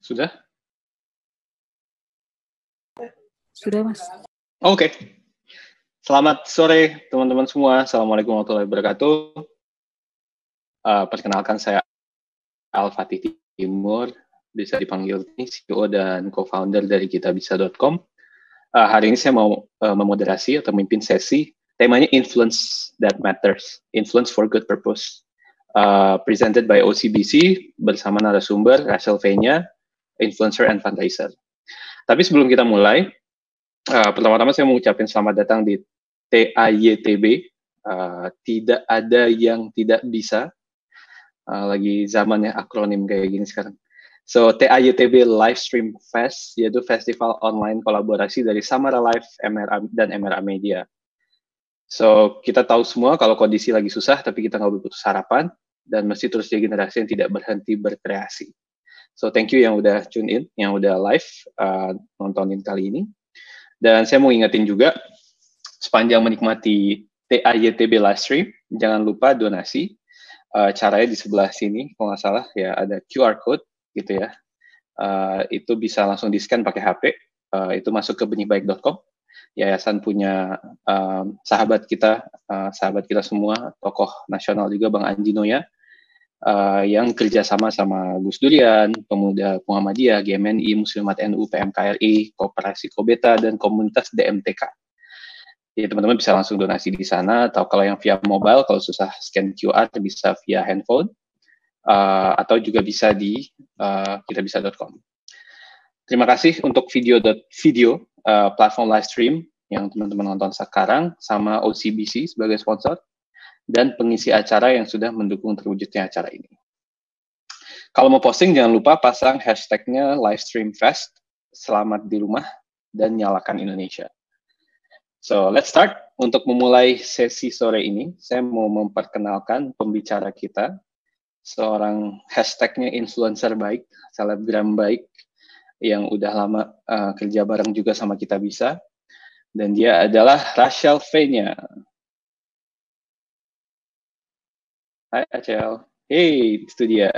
Sudah? Sudah, Mas. Oke. Selamat sore, teman-teman semua. Assalamualaikum warahmatullahi wabarakatuh. Perkenalkan, saya Al-Fatih Timur, bisa dipanggil CEO dan co-founder dari kitabisa.com. Hari ini saya mau memoderasi atau memimpin sesi. Temanya Influence That Matters, Influence for Good Purpose. Presented by OCBC bersama narasumber Rachel Fenya, influencer and fundraiser. Tapi sebelum kita mulai, pertama-tama saya mau ucapin selamat datang di TAYTB. Tidak ada yang tidak bisa. Lagi zamannya akronim kayak gini sekarang. So, TAYTB Livestream Fest, yaitu festival online kolaborasi dari Samara Live, MRA, dan MRA Media. So, kita tahu semua kalau kondisi lagi susah, tapi kita nggak boleh putus harapan, dan mesti terus jadi generasi yang tidak berhenti berkreasi. So, thank you yang udah tune in, yang udah live, nontonin kali ini. Dan saya mau ingetin juga, sepanjang menikmati TAYTB Livestream, jangan lupa donasi. Caranya di sebelah sini, kalau nggak salah, ya ada QR Code, gitu ya. Itu bisa langsung di-scan pakai HP, itu masuk ke benihbaik.com. Yayasan punya sahabat kita semua, tokoh nasional juga, Bang Anji Noya, yang kerjasama sama Gus Durian, Pemuda Muhammadiyah, GMNI, Muslimat NU, PMKRI, Koperasi Kobeta, dan komunitas DMTK. Jadi teman-teman bisa langsung donasi di sana, atau kalau yang via mobile, kalau susah scan QR, bisa via handphone, atau juga bisa di kitabisa.com. Terima kasih untuk video platform live stream yang teman-teman nonton sekarang, sama OCBC sebagai sponsor, dan pengisi acara yang sudah mendukung terwujudnya acara ini. Kalau mau posting, jangan lupa pasang hashtag-nya livestreamfest, selamat di rumah, dan nyalakan Indonesia. So, let's start. Untuk memulai sesi sore ini, saya mau memperkenalkan pembicara kita, seorang hashtag-nya influencer baik, selebgram baik, yang udah lama kerja bareng juga sama Kitabisa, dan dia adalah Rachel Fenya. Hai Rachel. Hey, itu dia.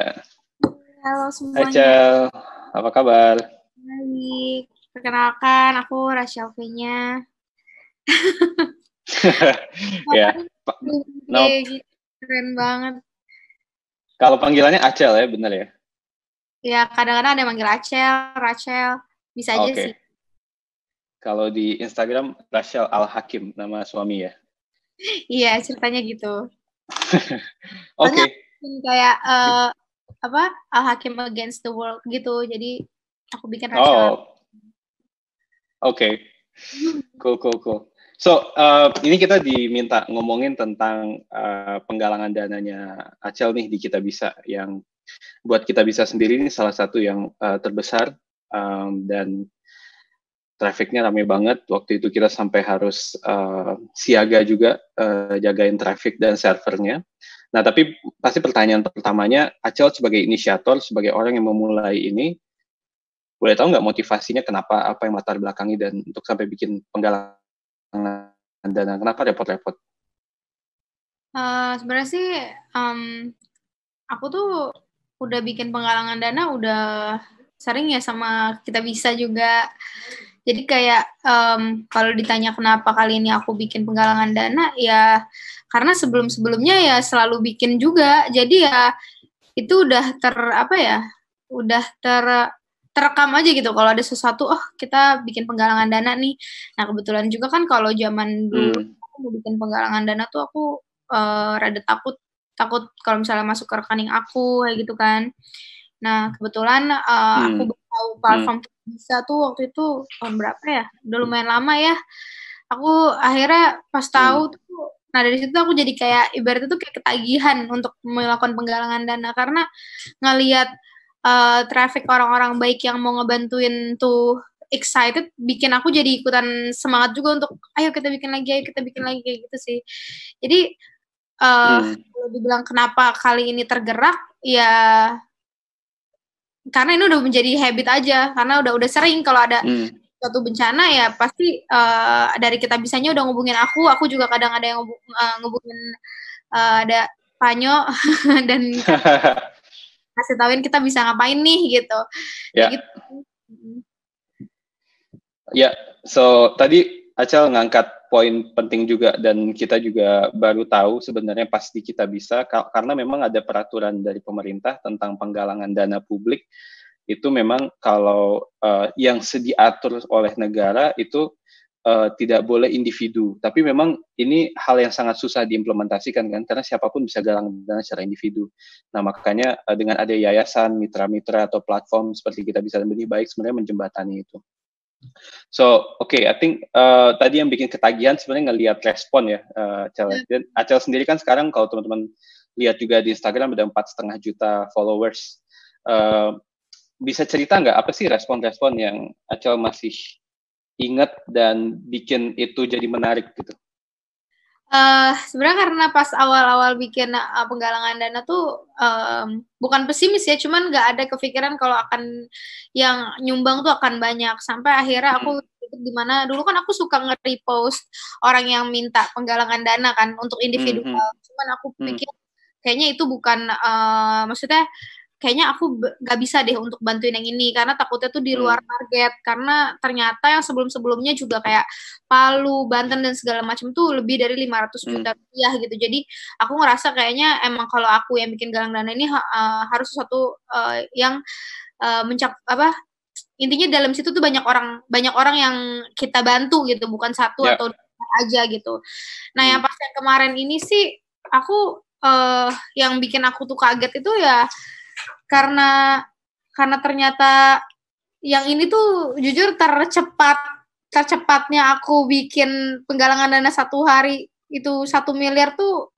Halo semuanya. Rachel, apa kabar? Baik. Perkenalkan, aku Rachel Fenya. Ya, keren banget. Kalau panggilannya Acel ya, benar ya? Ya, kadang-kadang ada yang manggil Rachel, bisa aja sih. Kalau di Instagram, Rachel Al-Hakim, nama suami ya? Iya, ceritanya gitu. Oke. Kayak Al-Hakim Against the World gitu, jadi aku bikin Rachel. Oke. Cool. So, ini kita diminta ngomongin tentang penggalangan dananya Acel nih di Kitabisa, yang buat Kitabisa sendiri ini salah satu yang terbesar, dan trafficnya ramai banget. Waktu itu kita sampai harus siaga juga, jagain traffic dan servernya. Nah, tapi pasti pertanyaan pertamanya, Acel sebagai inisiator, sebagai orang yang memulai ini, boleh tahu nggak motivasinya kenapa, apa yang latar belakangi, dan untuk sampai bikin penggalangan dana, kenapa repot-repot? Sebenarnya sih, aku tuh udah bikin penggalangan dana udah sering ya sama Kitabisa juga. Jadi kayak kalau ditanya kenapa kali ini aku bikin penggalangan dana, ya karena sebelum-sebelumnya ya selalu bikin juga. Jadi ya itu udah terekam aja gitu kalau ada sesuatu, kita bikin penggalangan dana nih. Nah, kebetulan juga kan kalau zaman dulu aku mau bikin penggalangan dana tuh aku rada takut kalau misalnya masuk ke rekening aku kayak gitu kan. Nah, kebetulan aku tahu platform Kitabisa tuh waktu itu tahun berapa ya? Udah lumayan lama ya. Aku akhirnya pas tahu tuh, nah dari situ aku jadi kayak ibaratnya tuh kayak ketagihan untuk melakukan penggalangan dana, karena ngelihat traffic orang-orang baik yang mau ngebantuin tuh excited, bikin aku jadi ikutan semangat juga untuk ayo kita bikin lagi kayak gitu sih. Jadi kalau dibilang kenapa kali ini tergerak, ya karena ini udah menjadi habit aja, karena udah sering kalau ada suatu bencana ya pasti dari Kitabisanya udah ngubungin aku juga kadang ada yang ngubungin ada Panyo dan kasih tauin kita bisa ngapain nih gitu. Ya. Gitu. Ya, so tadi Acel ngangkat poin penting juga dan kita juga baru tahu sebenarnya pasti kita bisa karena memang ada peraturan dari pemerintah tentang penggalangan dana publik itu memang kalau yang diatur oleh negara itu tidak boleh individu, tapi memang ini hal yang sangat susah diimplementasikan kan karena siapapun bisa galang dana secara individu. Nah makanya dengan ada yayasan, mitra-mitra atau platform seperti Kita Bisa Lebih Baik sebenarnya menjembatani itu. So, I think tadi yang bikin ketagihan sebenarnya ngelihat respon ya, Acel. Dan Acel sendiri kan sekarang kalau teman-teman lihat juga di Instagram ada 4,5 juta followers. Bisa cerita nggak apa sih respon-respon yang Acel masih ingat dan bikin itu jadi menarik gitu? Sebenarnya karena pas awal-awal bikin penggalangan dana tuh bukan pesimis ya, cuman nggak ada kepikiran kalau akan yang nyumbang tuh akan banyak. Sampai akhirnya aku di mana dulu kan aku suka nge-repost orang yang minta penggalangan dana kan untuk individual. Cuman aku pikir kayaknya itu bukan maksudnya kayaknya aku nggak bisa deh untuk bantuin yang ini karena takutnya tuh di luar target karena ternyata yang sebelum-sebelumnya juga kayak Palu, Banten dan segala macam tuh lebih dari 500 juta rupiah gitu. Jadi aku ngerasa kayaknya emang kalau aku yang bikin galang dana ini harus sesuatu yang intinya dalam situ tuh banyak orang yang kita bantu gitu, bukan satu atau dua aja gitu. Nah, yang pas yang kemarin ini sih aku yang bikin aku tuh kaget itu ya karena ternyata yang ini tuh jujur tercepatnya aku bikin penggalangan dana 1 hari itu 1 miliar tuh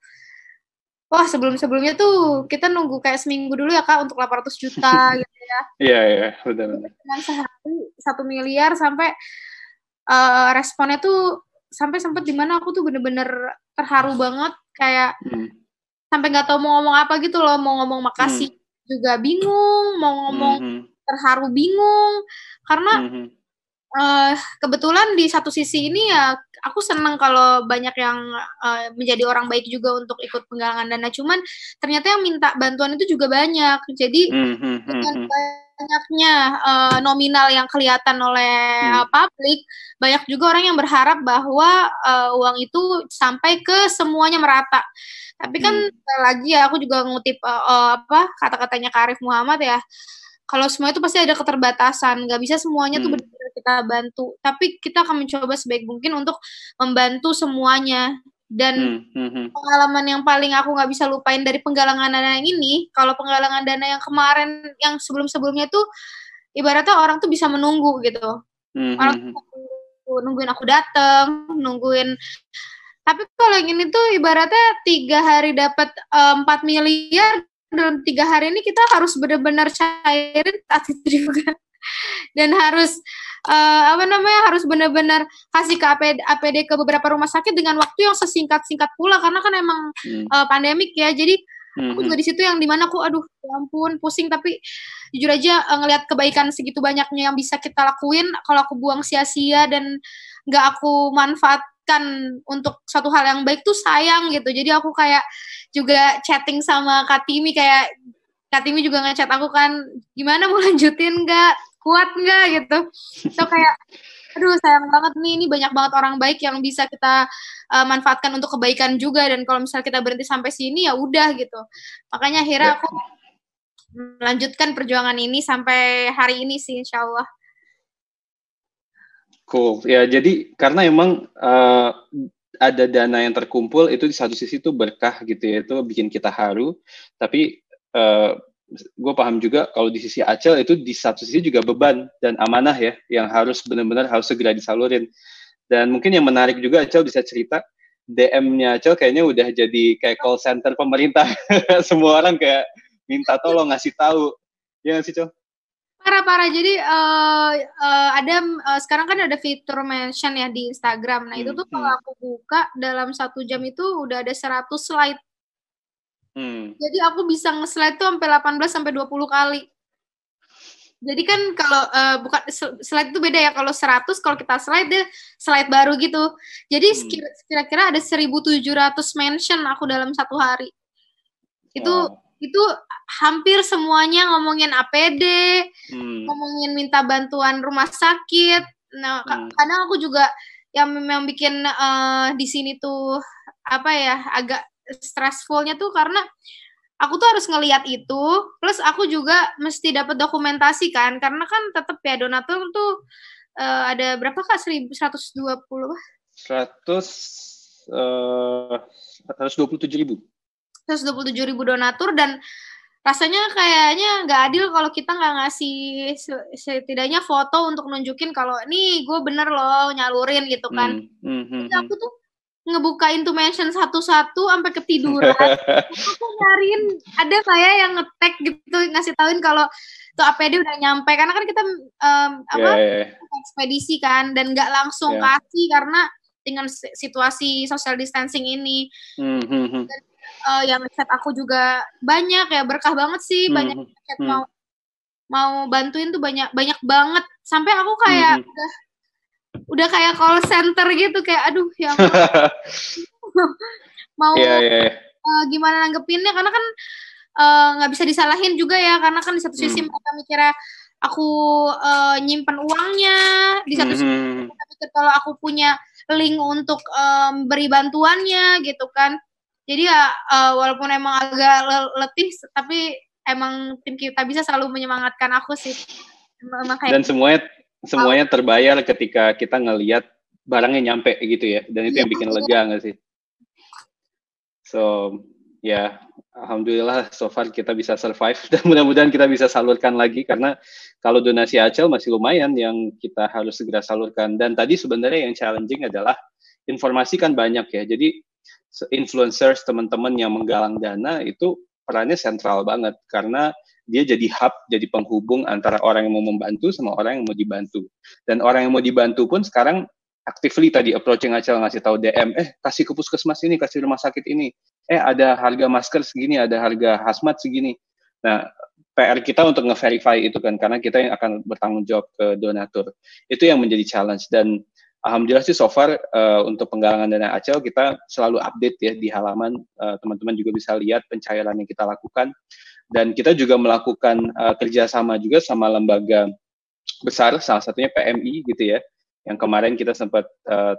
wah sebelumnya tuh kita nunggu kayak seminggu dulu ya Kak untuk 800 juta gitu ya. Iya, benar-benar. Dengan sehari 1 miliar sampai responnya tuh sampai sempat dimana aku tuh bener-bener terharu banget kayak sampai nggak tahu mau ngomong apa gitu loh, mau ngomong makasih juga bingung, mau ngomong terharu bingung, karena kebetulan di satu sisi ini ya aku senang kalau banyak yang menjadi orang baik juga untuk ikut penggalangan dana, cuman ternyata yang minta bantuan itu juga banyak, jadi dengan banyaknya nominal yang kelihatan oleh publik, banyak juga orang yang berharap bahwa uang itu sampai ke semuanya merata. Tapi kan lagi ya aku juga ngutip kata-katanya Kak Arif Muhammad ya. Kalau semua itu pasti ada keterbatasan, nggak bisa semuanya tuh benar-benar kita bantu. Tapi kita akan mencoba sebaik mungkin untuk membantu semuanya. Dan pengalaman yang paling aku nggak bisa lupain dari penggalangan dana yang ini, kalau penggalangan dana yang kemarin, yang sebelum-sebelumnya tuh ibaratnya orang tuh bisa menunggu gitu. Orang nungguin aku dateng, nungguin. Tapi kalau yang ini tuh ibaratnya 3 hari dapat 4 miliar, dalam 3 hari ini kita harus benar-benar cairin saat itu juga. Dan harus harus benar-benar kasih ke APD ke beberapa rumah sakit dengan waktu yang sesingkat-singkat pula karena kan emang pandemik ya. Jadi aku juga di situ yang dimana aku aduh ya ampun pusing, tapi jujur aja ngelihat kebaikan segitu banyaknya yang bisa kita lakuin, kalau aku buang sia-sia dan nggak aku manfaatkan untuk suatu hal yang baik tuh sayang gitu. Jadi aku kayak juga chatting sama Kak Timi, kayak Kak Timi juga ngechat aku kan, gimana mau lanjutin nggak, kuat nggak gitu. So kayak aduh sayang banget nih, ini banyak banget orang baik yang bisa kita manfaatkan untuk kebaikan juga, dan kalau misalnya kita berhenti sampai sini ya udah gitu. Makanya akhirnya aku melanjutkan perjuangan ini sampai hari ini sih insyaallah. Cool. Ya, jadi karena emang ada dana yang terkumpul itu di satu sisi itu berkah gitu ya, itu bikin kita haru. Tapi gue paham juga kalau di sisi Acel itu di satu sisi juga beban dan amanah ya, yang harus benar-benar harus segera disalurin. Dan mungkin yang menarik juga Acel bisa cerita, DM-nya Acel kayaknya udah jadi kayak call center pemerintah. Semua orang kayak minta tolong ngasih tahu. Ya nggak sih, Cel? Parah. Jadi ada sekarang kan ada fitur mention ya di Instagram. Nah itu tuh kalau aku buka dalam 1 jam itu udah ada 100 slide. Jadi aku bisa nge-slide tuh sampai 18 sampai 20 kali. Jadi kan kalau bukan slide itu beda ya, kalau 100 kalau kita slide dia slide baru gitu. Jadi kira-kira ada 1.700 mention aku dalam 1 hari. Itu itu hampir semuanya ngomongin APD, ngomongin minta bantuan rumah sakit. Nah, kadang aku juga yang memang bikin di sini tuh apa ya, agak stressfulnya tuh karena aku tuh harus ngelihat itu, plus aku juga mesti dapat dokumentasi kan, karena kan tetap ya donatur tuh ada berapa Kak? 1.120? 127.000. 127.000 donatur, dan rasanya kayaknya nggak adil kalau kita nggak ngasih setidaknya foto untuk nunjukin kalau nih gue bener loh nyalurin gitu kan. Jadi aku tuh ngebukain tuh mention satu-satu sampai ketiduran. Aku nyariin ada kayak yang nge-tag gitu, ngasih tauin kalau tuh APD udah nyampe, karena kan kita ekspedisi kan, dan nggak langsung kasih karena dengan situasi social distancing ini. Dan yang chat aku juga banyak ya, berkah banget sih, banyak chat mau bantuin tuh banyak banget, sampai aku kayak udah kayak call center gitu, kayak aduh ya mau gimana nanggepinnya, karena kan nggak bisa disalahin juga ya, karena kan di satu sisi mereka mikirnya aku nyimpen uangnya, di satu sisi mereka mikir kalau aku punya link untuk beri bantuannya gitu kan. Jadi ya walaupun emang agak letih, tapi emang tim Kita Bisa selalu menyemangatkan aku sih. Emang kayak dan semuanya terbayar ketika kita ngelihat barangnya nyampe gitu ya, dan itu yang bikin lega nggak sih? So ya, alhamdulillah so far kita bisa survive, dan mudah-mudahan kita bisa salurkan lagi, karena kalau donasi Acel masih lumayan yang kita harus segera salurkan. Dan tadi sebenarnya yang challenging adalah informasi kan banyak ya, jadi influencers, teman-teman yang menggalang dana itu perannya sentral banget, karena dia jadi hub, jadi penghubung antara orang yang mau membantu sama orang yang mau dibantu. Dan orang yang mau dibantu pun sekarang actively tadi approaching Acel, ngasih tahu DM, kasih ke puskesmas ini, kasih rumah sakit ini, ada harga masker segini, ada harga hazmat segini. Nah, PR kita untuk nge-verify itu kan, karena kita yang akan bertanggung jawab ke donatur. Itu yang menjadi challenge, dan alhamdulillah sih so far untuk penggalangan dana Acel kita selalu update ya di halaman, teman-teman juga bisa lihat pencairan yang kita lakukan, dan kita juga melakukan kerjasama juga sama lembaga besar, salah satunya PMI gitu ya, yang kemarin kita sempat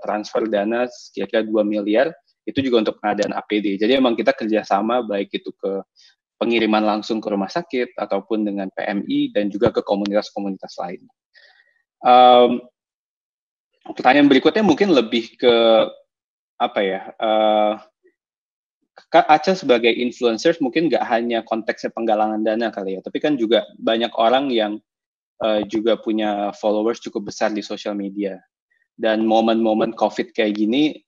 transfer dana kira-kira 2 miliar, itu juga untuk pengadaan APD. Jadi emang kita kerjasama baik itu ke pengiriman langsung ke rumah sakit, ataupun dengan PMI, dan juga ke komunitas-komunitas lain. Pertanyaan berikutnya mungkin lebih ke apa ya, Kak Acel sebagai influencer mungkin nggak hanya konteksnya penggalangan dana kali ya, tapi kan juga banyak orang yang juga punya followers cukup besar di sosial media, dan momen-momen COVID kayak gini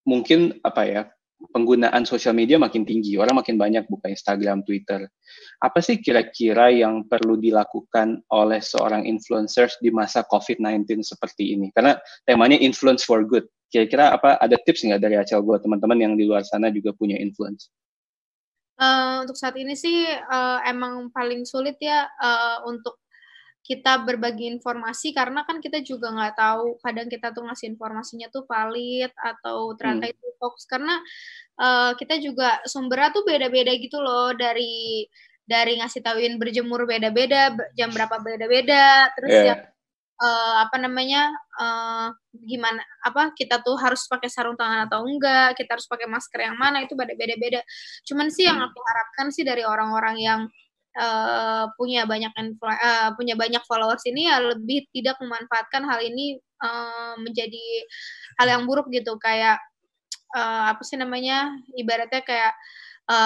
mungkin apa ya, penggunaan sosial media makin tinggi, orang makin banyak buka Instagram, Twitter. Apa sih kira-kira yang perlu dilakukan oleh seorang influencer di masa COVID-19 seperti ini? Karena temanya influence for good. Kira-kira apa, ada tips nggak dari Acel buat teman-teman yang di luar sana juga punya influence? Untuk saat ini sih emang paling sulit ya untuk kita berbagi informasi, karena kan kita juga nggak tahu, kadang kita tuh ngasih informasinya tuh valid atau ternyata itu hoax, karena kita juga sumbernya tuh beda-beda gitu loh, dari ngasih tauin berjemur beda-beda, jam berapa beda-beda, terus yang gimana kita tuh harus pakai sarung tangan atau enggak, kita harus pakai masker yang mana, itu beda-beda. Cuman sih yang aku harapkan sih dari orang-orang yang punya banyak followers ini ya lebih tidak memanfaatkan hal ini menjadi hal yang buruk gitu, kayak ibaratnya kayak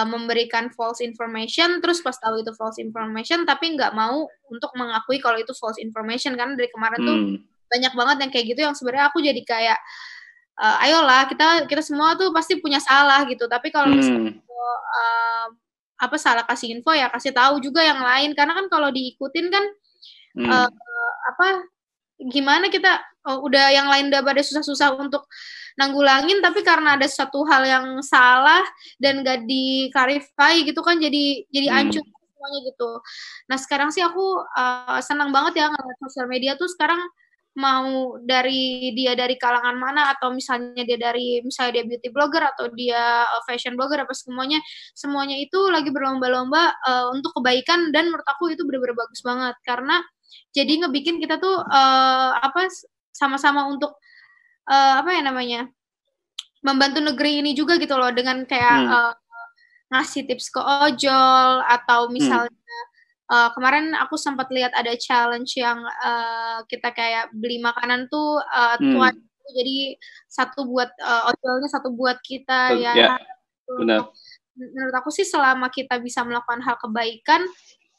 memberikan false information, terus pas tahu itu false information tapi nggak mau untuk mengakui kalau itu false information. Karena dari kemarin tuh banyak banget yang kayak gitu, yang sebenarnya aku jadi kayak ayolah, kita semua tuh pasti punya salah gitu, tapi kalau misalnya salah kasih info ya kasih tahu juga yang lain, karena kan kalau diikutin kan gimana kita udah yang lain udah pada susah-susah untuk nanggulangin, tapi karena ada satu hal yang salah dan gak di-clarify gitu kan, jadi hancur semuanya gitu. Nah sekarang sih aku senang banget ya ngeliat sosial media tuh sekarang mau dari kalangan mana, atau misalnya dia beauty blogger atau dia fashion blogger, apa semuanya itu lagi berlomba-lomba untuk kebaikan, dan menurut aku itu benar-benar bagus banget karena jadi ngebikin kita tuh sama-sama untuk membantu negeri ini juga gitu loh, dengan kayak ngasih tips ke ojol, atau misalnya kemarin aku sempat lihat ada challenge yang kita kayak beli makanan tuh tuan, jadi satu buat ojolnya, satu buat kita ya. Ya, benar. Menurut aku sih selama kita bisa melakukan hal kebaikan,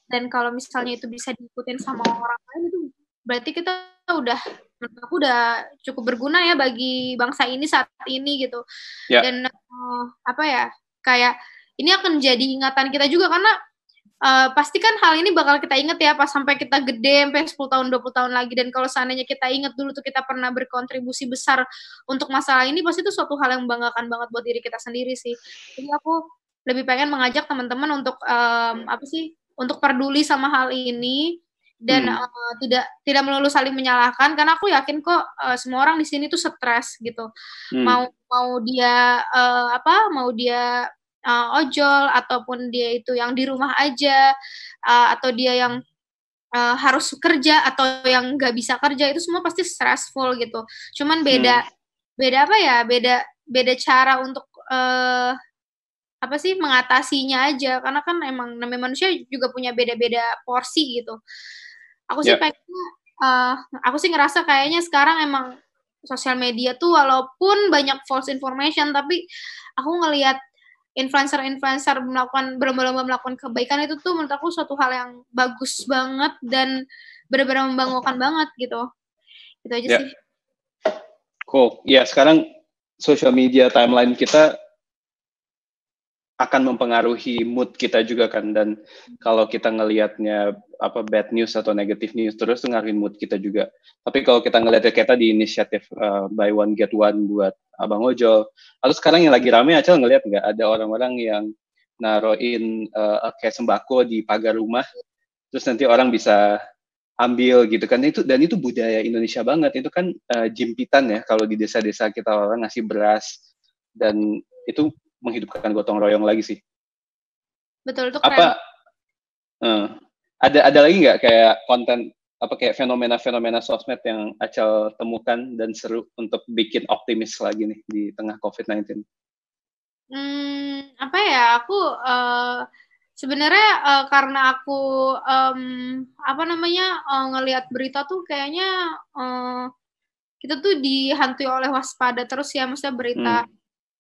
dan kalau misalnya itu bisa diikutin sama orang lain, itu berarti kita menurut aku udah cukup berguna ya bagi bangsa ini saat ini gitu. Ya. Dan kayak ini akan jadi ingatan kita juga, karena pasti kan hal ini bakal kita inget ya pas sampai kita gede, sampai 10 tahun 20 tahun lagi. Dan kalau seandainya kita inget dulu tuh kita pernah berkontribusi besar untuk masalah ini, pasti itu suatu hal yang membanggakan banget buat diri kita sendiri sih. Jadi aku lebih pengen mengajak teman-teman untuk untuk peduli sama hal ini, dan tidak melulu saling menyalahkan, karena aku yakin kok semua orang di sini tuh stres gitu. Mau dia ojol, ataupun dia itu yang di rumah aja, atau dia yang harus kerja, atau yang nggak bisa kerja, itu semua pasti stressful gitu. Cuman beda cara untuk mengatasinya aja, karena kan emang namanya manusia juga punya beda-beda porsi gitu. Aku sih aku sih ngerasa kayaknya sekarang emang sosial media tuh walaupun banyak false information, tapi aku ngelihat influencer berlomba-lomba melakukan kebaikan itu tuh menurut aku suatu hal yang bagus banget dan benar-benar membanggakan banget gitu. Itu aja sih. Cool. Ya, sekarang social media timeline kita akan mempengaruhi mood kita juga kan, dan kalau kita ngelihatnya bad news atau negative news terus ngaruhin mood kita juga. Tapi kalau kita ngelihatnya kayak tadi inisiatif buy one get one buat abang ojol, atau sekarang yang lagi rame Acel ngelihat nggak ada orang-orang yang naruhin kayak sembako di pagar rumah, terus nanti orang bisa ambil gitu kan. Itu budaya Indonesia banget. Itu kan jimpitan ya kalau di desa-desa kita, orang ngasih beras, dan itu menghidupkan gotong royong lagi sih. Betul, itu keren. Ada lagi nggak kayak konten kayak fenomena sosmed yang Acel temukan dan seru untuk bikin optimis lagi nih di tengah COVID-19? Aku sebenarnya karena aku ngelihat berita tuh kayaknya kita tuh dihantui oleh waspada terus ya, maksudnya berita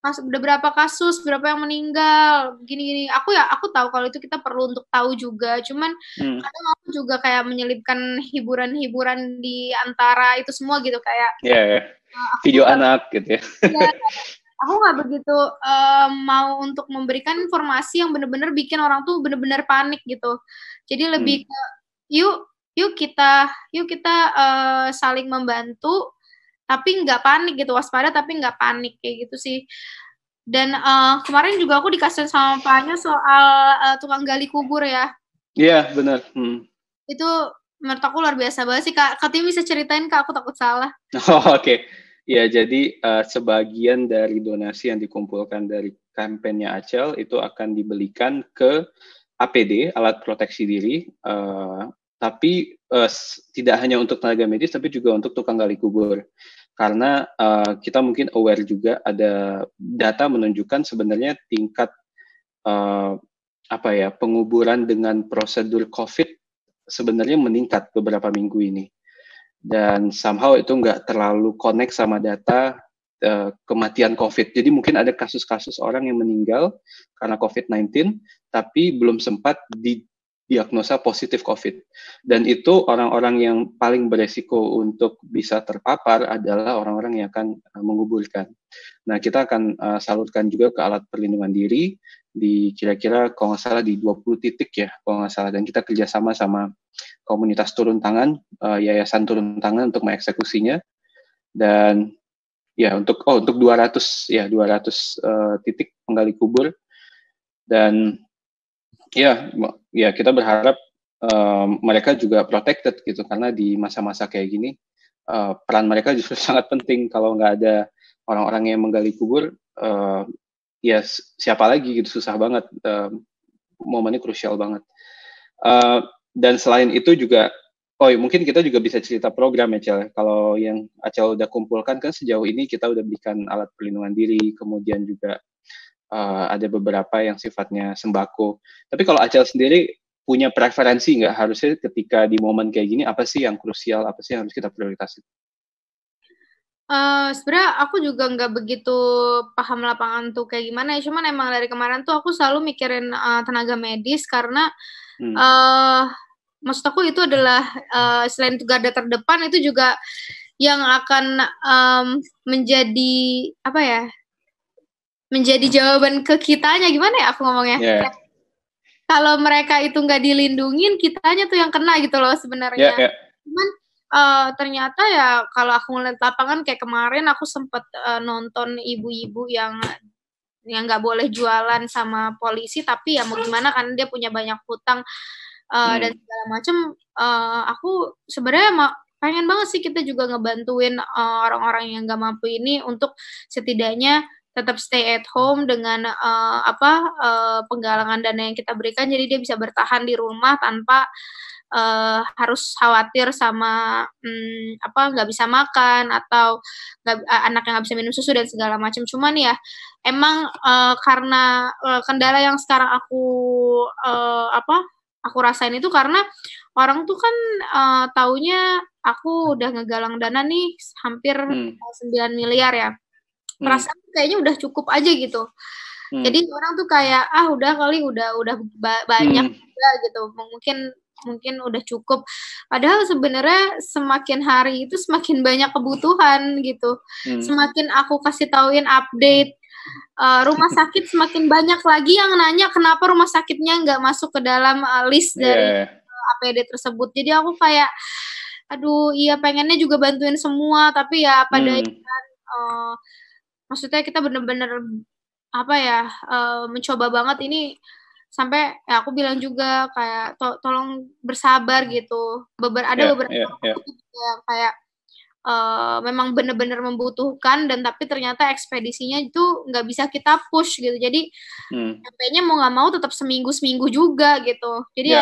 udah berapa kasus, berapa yang meninggal, gini-gini. Aku tahu kalau itu kita perlu untuk tahu juga. Cuman kadang aku juga kayak menyelipkan hiburan-hiburan di antara itu semua gitu, kayak video anak gitu ya. Aku nggak begitu mau untuk memberikan informasi yang benar-benar bikin orang tuh benar-benar panik gitu. Jadi lebih ke yuk kita saling membantu, tapi nggak panik gitu, waspada tapi nggak panik, kayak gitu sih. Dan kemarin juga aku dikasih sama Paknya soal tukang gali kubur ya. Iya, benar. Itu menurut aku luar biasa banget sih, Kak. Katanya bisa ceritain, Kak, aku takut salah. Oke. Ya, jadi sebagian dari donasi yang dikumpulkan dari kampanye Acel itu akan dibelikan ke APD, alat proteksi diri, tapi tidak hanya untuk tenaga medis, tapi juga untuk tukang gali kubur. Karena kita mungkin aware juga ada data menunjukkan sebenarnya tingkat penguburan dengan prosedur COVID sebenarnya meningkat beberapa minggu ini. Dan somehow itu nggak terlalu connect sama data kematian COVID. Jadi mungkin ada kasus-kasus orang yang meninggal karena COVID-19, tapi belum sempat didiagnosa positif COVID. Dan itu orang-orang yang paling beresiko untuk bisa terpapar adalah orang-orang yang akan menguburkan. Nah, kita akan salurkan juga ke alat perlindungan diri di kira-kira kalau nggak salah di 20 titik ya, kalau nggak salah. Dan kita kerjasama sama komunitas turun tangan, yayasan turun tangan untuk mengeksekusinya. Dan ya untuk 200 titik menggali kubur. Dan ya kita berharap mereka juga protected gitu, karena di masa-masa kayak gini peran mereka justru sangat penting. Kalau nggak ada orang-orang yang menggali kubur, ya siapa lagi gitu, susah banget. Momennya krusial banget. Dan selain itu juga, mungkin kita juga bisa cerita program ya, Cel. Kalau yang Acel udah kumpulkan kan sejauh ini kita udah berikan alat perlindungan diri, kemudian juga ada beberapa yang sifatnya sembako. Tapi kalau Acel sendiri punya preferensi nggak, harusnya ketika di momen kayak gini apa sih yang krusial, apa sih yang harus kita prioritasin? Sebenarnya aku juga nggak begitu paham lapangan tuh kayak gimana ya, cuman emang dari kemarin tuh aku selalu mikirin tenaga medis karena maksud aku itu adalah selain itu garda terdepan, itu juga yang akan menjadi apa ya, menjadi jawaban ke kitanya, gimana ya aku ngomongnya? Yeah. Kalau mereka itu nggak dilindungin, kitanya tuh yang kena gitu loh sebenarnya. Yeah. Cuman ternyata ya kalau aku ngeliat lapangan kayak kemarin aku sempet nonton ibu-ibu yang nggak boleh jualan sama polisi, tapi ya mau gimana kan dia punya banyak hutang dan segala macem. Aku sebenarnya pengen banget sih kita juga ngebantuin orang-orang yang nggak mampu ini untuk setidaknya tetap stay at home dengan penggalangan dana yang kita berikan, jadi dia bisa bertahan di rumah tanpa harus khawatir sama nggak bisa makan atau anaknya nggak bisa minum susu dan segala macam. Cuman ya emang karena kendala yang sekarang aku rasain itu karena orang tuh kan taunya aku udah ngegalang dana nih hampir 9 miliar ya. Perasaan kayaknya udah cukup aja gitu. Jadi orang tuh kayak udah kali udah banyak juga gitu. Mungkin udah cukup. Padahal sebenarnya semakin hari itu semakin banyak kebutuhan gitu. Semakin aku kasih tauin update rumah sakit, semakin banyak lagi yang nanya kenapa rumah sakitnya nggak masuk ke dalam list dari APD tersebut. Jadi aku kayak, aduh iya pengennya juga bantuin semua, tapi ya pada maksudnya kita bener-bener mencoba banget ini. Sampai ya aku bilang juga kayak tolong bersabar gitu. Ada beberapa yang kayak memang benar-benar membutuhkan dan tapi ternyata ekspedisinya itu nggak bisa kita push gitu. Jadi sampainya mau nggak mau tetap seminggu juga gitu. Jadi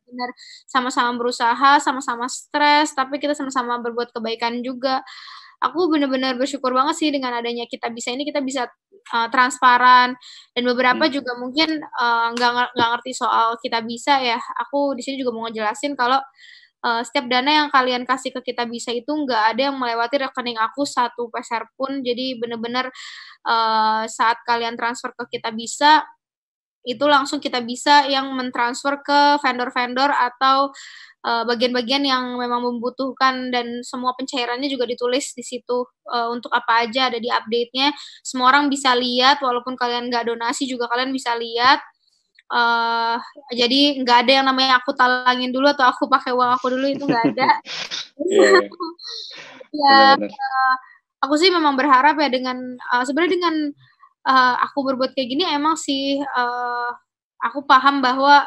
benar sama-sama berusaha, sama-sama stres, tapi kita sama-sama berbuat kebaikan juga. Aku benar-benar bersyukur banget sih dengan adanya kita bisa transparan, dan beberapa juga mungkin nggak ngerti soal kita bisa ya. Aku di sini juga mau ngejelasin kalau setiap dana yang kalian kasih ke kita bisa itu nggak ada yang melewati rekening aku 1 peser pun. Jadi benar-benar saat kalian transfer ke kita bisa, itu langsung kita bisa yang mentransfer ke vendor-vendor atau bagian-bagian yang memang membutuhkan, dan semua pencairannya juga ditulis di situ untuk apa aja ada di update-nya. Semua orang bisa lihat, walaupun kalian nggak donasi juga kalian bisa lihat. Jadi nggak ada yang namanya aku talangin dulu atau aku pakai uang aku dulu, itu nggak ada. Aku sih memang berharap ya dengan sebenarnya dengan aku berbuat kayak gini emang sih aku paham bahwa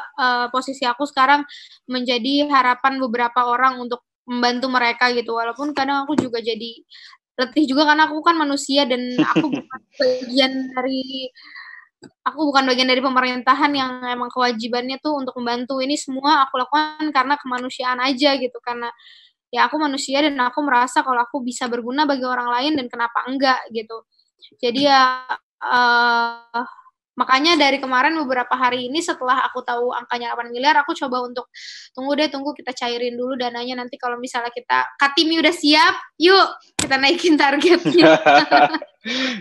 posisi aku sekarang menjadi harapan beberapa orang untuk membantu mereka gitu. Walaupun kadang aku juga jadi letih juga karena aku kan manusia dan aku bukan bagian dari pemerintahan yang emang kewajibannya tuh untuk membantu. Ini semua aku lakukan karena kemanusiaan aja gitu. Karena ya aku manusia dan aku merasa kalau aku bisa berguna bagi orang lain dan kenapa enggak gitu. Jadi ya makanya dari kemarin beberapa hari ini setelah aku tahu angkanya 8 miliar, aku coba untuk tunggu kita cairin dulu dananya. Nanti kalau misalnya Katimi udah siap, yuk kita naikin targetnya.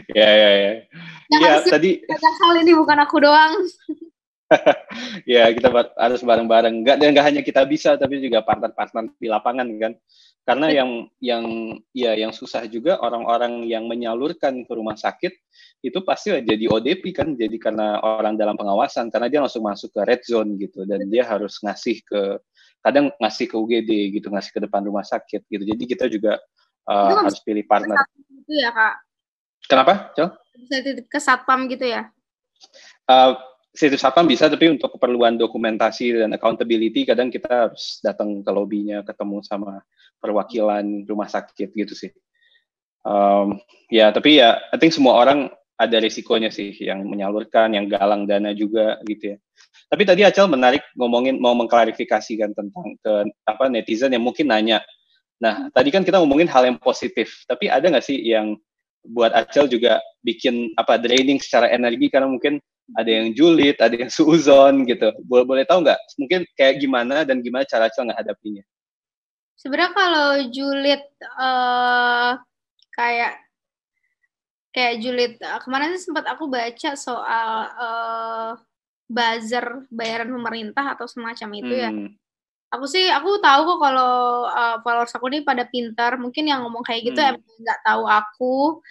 Ya, tadi kali ini bukan aku doang. Ya, kita harus bareng-bareng. Nggak hanya kita bisa, tapi juga partner-partner di lapangan kan. Karena yang susah juga orang-orang yang menyalurkan ke rumah sakit itu pasti jadi ODP kan, jadi karena orang dalam pengawasan, karena dia langsung masuk ke red zone gitu, dan dia harus kadang ngasih ke UGD gitu, ngasih ke depan rumah sakit gitu. Jadi kita juga harus pilih partner. Itu ya Kak. Kenapa, Cel? Bisa titip ke satpam gitu ya? Situs satpam bisa, tapi untuk keperluan dokumentasi dan accountability kadang kita harus datang ke lobbynya, ketemu sama perwakilan rumah sakit gitu sih. Ya, tapi ya, I think semua orang ada risikonya sih, yang menyalurkan, yang galang dana juga gitu ya. Tapi tadi Acel menarik ngomongin, mau mengklarifikasikan tentang netizen yang mungkin nanya. Nah, tadi kan kita ngomongin hal yang positif, tapi ada nggak sih yang buat Acel juga bikin draining secara energi, karena mungkin ada yang julid, ada yang suuzon gitu. Boleh tahu nggak? Mungkin kayak gimana dan gimana cara Acel ngehadapinya? Sebenarnya kalau julid kayak julid kemarin sih sempat aku baca soal buzzer bayaran pemerintah atau semacam itu ya. Aku tahu kok kalau followers aku nih pada pintar, mungkin yang ngomong kayak gitu emang nggak tahu aku,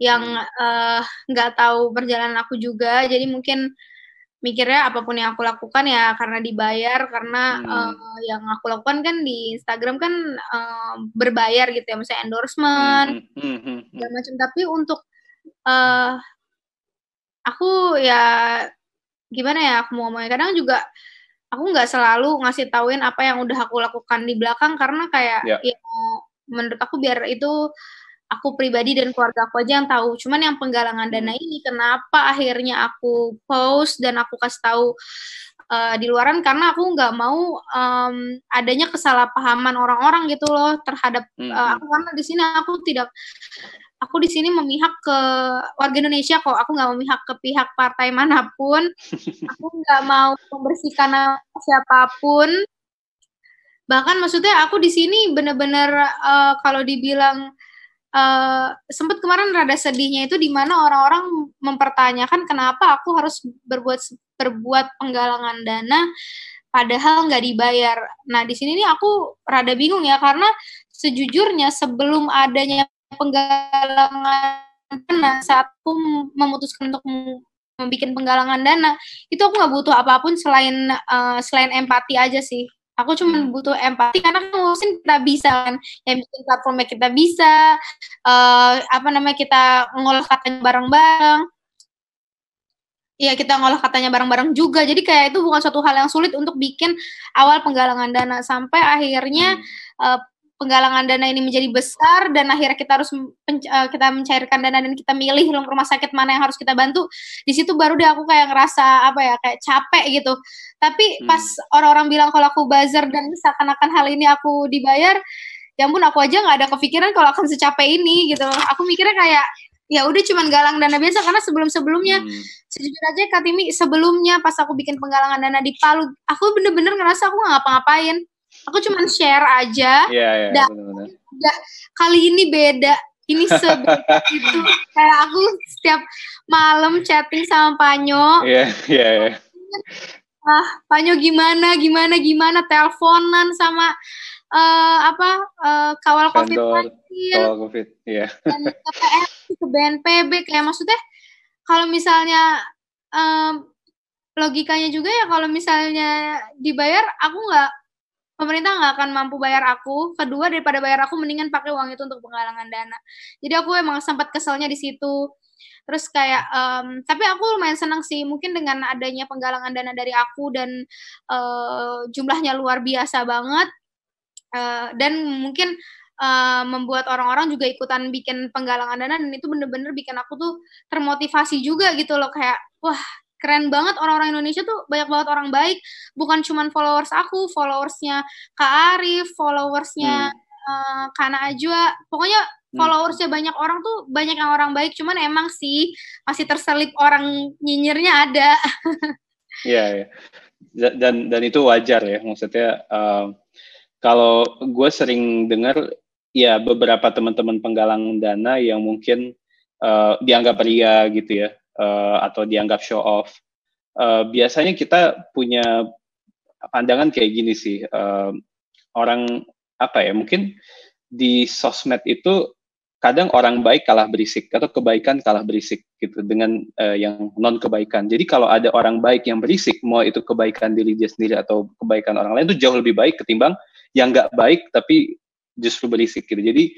yang nggak tahu perjalanan aku juga, jadi mungkin mikirnya apapun yang aku lakukan ya karena dibayar, karena yang aku lakukan kan di Instagram kan berbayar gitu ya, misalnya endorsement dan macam. Tapi untuk aku ya gimana ya aku mau ngomongnya, kadang juga aku nggak selalu ngasih tauin apa yang udah aku lakukan di belakang, karena kayak ya menurut aku biar itu aku pribadi dan keluarga aku aja yang tahu. Cuman yang penggalangan dana ini kenapa akhirnya aku post dan aku kasih tahu di luaran, karena aku nggak mau adanya kesalahpahaman orang-orang gitu loh terhadap aku, karena di sini aku di sini memihak ke warga Indonesia kok, aku nggak memihak ke pihak partai manapun, aku nggak mau membersihkan siapapun. Bahkan maksudnya aku di sini bener-bener kalau dibilang sempat kemarin rada sedihnya itu di mana orang-orang mempertanyakan kenapa aku harus berbuat penggalangan dana padahal nggak dibayar. Nah di sini nih aku rada bingung ya, karena sejujurnya sebelum adanya penggalangan dana, saat aku memutuskan untuk membuat penggalangan dana, itu aku nggak butuh apapun selain empati aja sih. Aku cuma butuh empati, karena ngurusin kita bisa kan, yang bikin platformnya kita bisa, kita ngolah katanya bareng-bareng. Iya, kita ngolah katanya bareng-bareng juga. Jadi kayak itu bukan suatu hal yang sulit untuk bikin awal penggalangan dana, sampai akhirnya penggalangan dana ini menjadi besar dan akhirnya kita harus kita mencairkan dana dan kita milih rumah sakit mana yang harus kita bantu. Di situ baru deh aku kayak ngerasa kayak capek gitu. Tapi pas orang-orang bilang kalau aku buzzer dan seakan-akan hal ini aku dibayar, ya ampun, aku aja nggak ada kepikiran kalau akan secapek ini gitu. Aku mikirnya kayak ya udah cuman galang dana biasa, karena sebelumnya sejujur aja Kak Timi, sebelumnya pas aku bikin penggalangan dana di Palu, aku bener-bener ngerasa aku nggak ngapa-ngapain. Aku cuma share aja. Udah kali ini beda. Ini sebeda itu. Kayak aku setiap malam chatting sama Panyo. Panyo gimana, teleponan sama kawal COVID-19. Dan KPR ke BNPB, kayak maksudnya kalau misalnya logikanya juga ya, kalau misalnya dibayar pemerintah nggak akan mampu bayar aku. Kedua, daripada bayar aku, mendingan pakai uang itu untuk penggalangan dana. Jadi aku emang sempat keselnya di situ. Terus kayak, tapi aku lumayan senang sih, mungkin dengan adanya penggalangan dana dari aku dan jumlahnya luar biasa banget, dan mungkin membuat orang-orang juga ikutan bikin penggalangan dana, dan itu bener-bener bikin aku tuh termotivasi juga gitu loh, kayak wah keren banget, orang-orang Indonesia tuh banyak banget orang baik, bukan cuman followers aku, followersnya Kak Arif, followersnya Kak Najwa, pokoknya followersnya banyak orang tuh, banyak yang orang baik, cuman emang sih masih terselip orang nyinyirnya ada. Iya. Dan itu wajar ya, maksudnya kalau gue sering dengar ya beberapa teman-teman penggalang dana yang mungkin dianggap ria gitu ya, atau dianggap show off. Biasanya kita punya pandangan kayak gini sih, orang mungkin di sosmed itu kadang orang baik kalah berisik atau kebaikan kalah berisik gitu dengan yang non kebaikan. Jadi kalau ada orang baik yang berisik, mau itu kebaikan diri dia sendiri atau kebaikan orang lain, itu jauh lebih baik ketimbang yang nggak baik tapi justru berisik gitu. Jadi